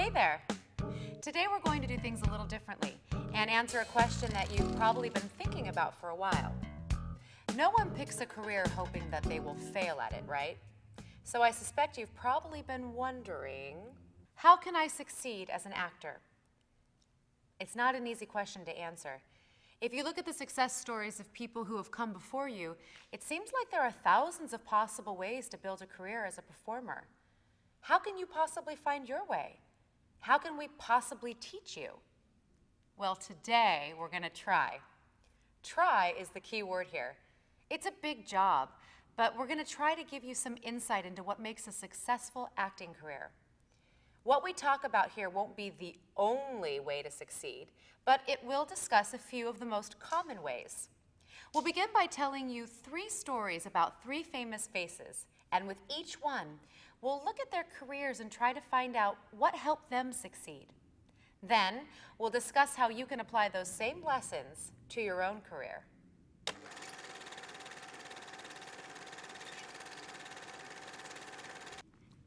Hey there! Today we're going to do things a little differently and answer a question that you've probably been thinking about for a while. No one picks a career hoping that they will fail at it, right? So I suspect you've probably been wondering, how can I succeed as an actor? It's not an easy question to answer. If you look at the success stories of people who have come before you, it seems like there are thousands of possible ways to build a career as a performer. How can you possibly find your way? How can we possibly teach you? Well, today we're going to try. Try is the key word here. It's a big job, but we're going to try to give you some insight into what makes a successful acting career. What we talk about here won't be the only way to succeed, but it will discuss a few of the most common ways. We'll begin by telling you 3 stories about 3 famous faces, and with each one, we'll look at their careers and try to find out what helped them succeed. Then, we'll discuss how you can apply those same lessons to your own career.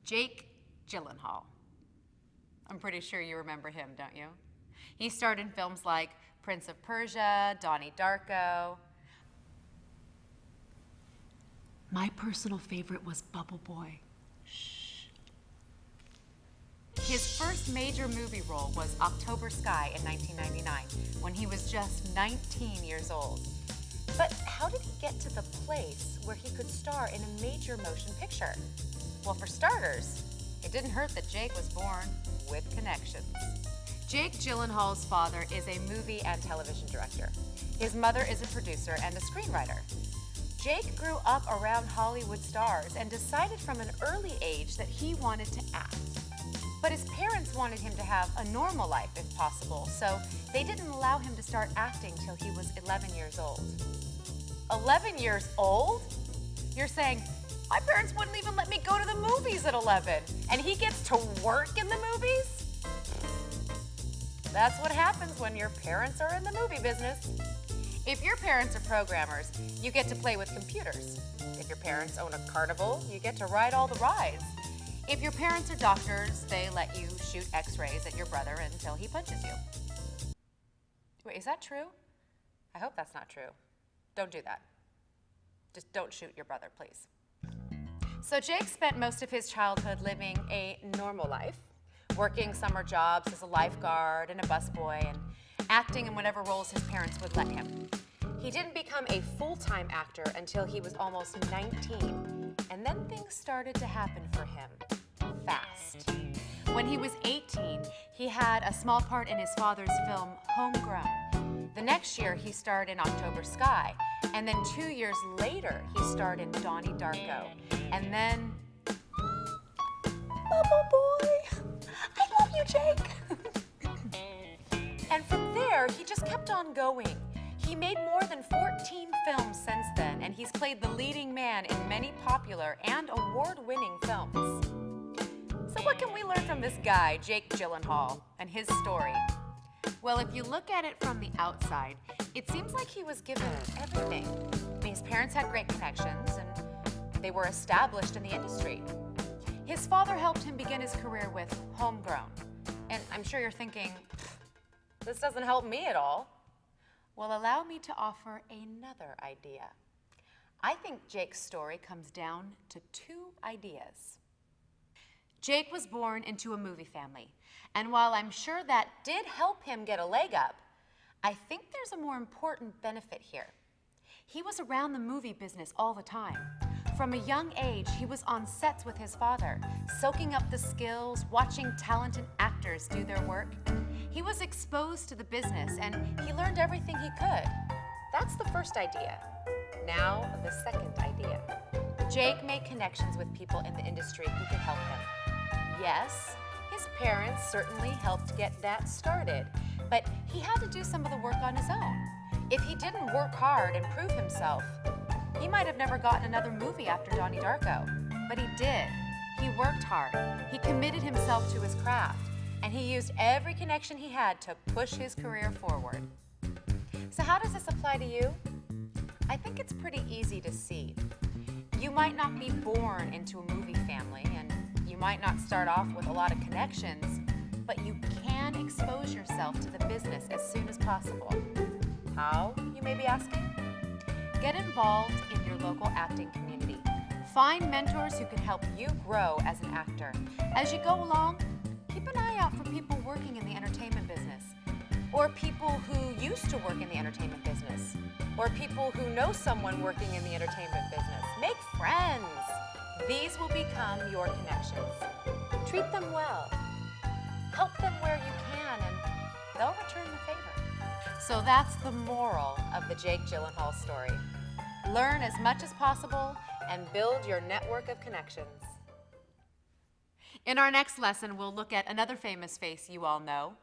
Jake Gyllenhaal. I'm pretty sure you remember him, don't you? He starred in films like Prince of Persia, Donnie Darko. My personal favorite was Bubble Boy. Shh. His first major movie role was October Sky in 1999, when he was just 19 years old. But how did he get to the place where he could star in a major motion picture? Well, for starters, it didn't hurt that Jake was born with connections. Jake Gyllenhaal's father is a movie and television director. His mother is a producer and a screenwriter. Jake grew up around Hollywood stars and decided from an early age that he wanted to act. But his parents wanted him to have a normal life if possible, so they didn't allow him to start acting till he was 11 years old. 11 years old? You're saying, my parents wouldn't even let me go to the movies at 11, and he gets to work in the movies? That's what happens when your parents are in the movie business. If your parents are programmers, you get to play with computers. If your parents own a carnival, you get to ride all the rides. If your parents are doctors, they let you shoot x-rays at your brother until he punches you. Wait, is that true? I hope that's not true. Don't do that. Just don't shoot your brother, please. So Jake spent most of his childhood living a normal life, working summer jobs as a lifeguard and a busboy, and acting in whatever roles his parents would let him. He didn't become a full-time actor until he was almost 19, and then things started to happen for him fast. When he was 18, he had a small part in his father's film Homegrown. The next year, he starred in October Sky, and then 2 years later, he starred in Donnie Darko, and then Bubble Boy! I love you, Jake! And from there, he just kept on going. He made more than 14 films since then, and he's played the leading man in many popular and award-winning films. So what can we learn from this guy, Jake Gyllenhaal, and his story? Well, if you look at it from the outside, it seems like he was given everything. I mean, his parents had great connections, and they were established in the industry. His father helped him begin his career with Homegrown. And I'm sure you're thinking, this doesn't help me at all. Well, allow me to offer another idea. I think Jake's story comes down to 2 ideas. Jake was born into a movie family, and while I'm sure that did help him get a leg up, I think there's a more important benefit here. He was around the movie business all the time. From a young age, he was on sets with his father, soaking up the skills, watching talented actors do their work. He was exposed to the business, and he learned everything he could. That's the first idea. Now, the second idea. Jake made connections with people in the industry who could help him. Yes, his parents certainly helped get that started, but he had to do some of the work on his own. If he didn't work hard and prove himself, he might have never gotten another movie after Donnie Darko, but he did. He worked hard, he committed himself to his craft, and he used every connection he had to push his career forward. So how does this apply to you? I think it's pretty easy to see. You might not be born into a movie family, and you might not start off with a lot of connections, but you can expose yourself to the business as soon as possible. How, you may be asking? Get involved in your local acting community. Find mentors who can help you grow as an actor. As you go along, keep an eye out for people working in the entertainment business, or people who used to work in the entertainment business, or people who know someone working in the entertainment business. Make friends. These will become your connections. Treat them well. Help them where you can, and they'll return the favor. So that's the moral of the Jake Gyllenhaal story. Learn as much as possible and build your network of connections. In our next lesson, we'll look at another famous face you all know,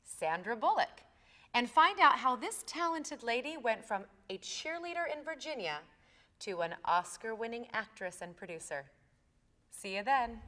Sandra Bullock, and find out how this talented lady went from a cheerleader in Virginia to an Oscar-winning actress and producer. See you then.